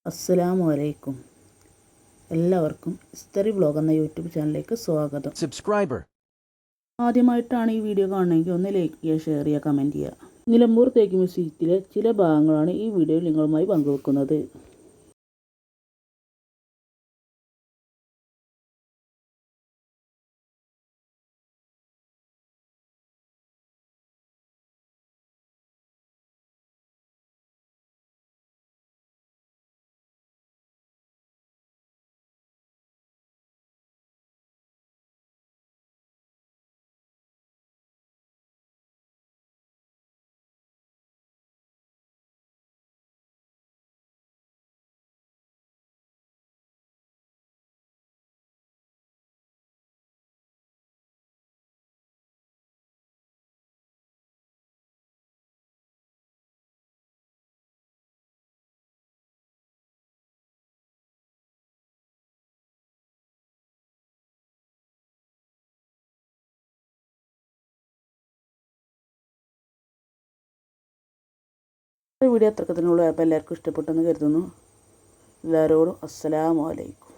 അസ്സലാമു അലൈക്കും. എല്ലാവർക്കും ഹിസ്റ്ററി വ്ലോഗ് എന്ന യൂട്യൂബ് ചാനലിലേക്ക് സ്വാഗതം. ആദ്യമായിട്ടാണ് ഈ വീഡിയോ കാണണമെങ്കിൽ ഒന്ന് ലൈക്ക് ചെയ്യുക, ഷെയർ ചെയ്യുക, കമൻറ്റ് ചെയ്യുക. നിലമ്പൂർ തേക്ക് മ്യൂസിയത്തിലെ ചില ഭാഗങ്ങളാണ് ഈ വീഡിയോയിൽ നിങ്ങളുമായി പങ്കുവെക്കുന്നത്. വീഡിയോ അത്രക്കത്തിനുള്ളൂ. അപ്പോൾ എല്ലാവർക്കും ഇഷ്ടപ്പെട്ടെന്ന് കരുതുന്നു. എല്ലാവരോടും അസ്സലാമു അലൈക്കും.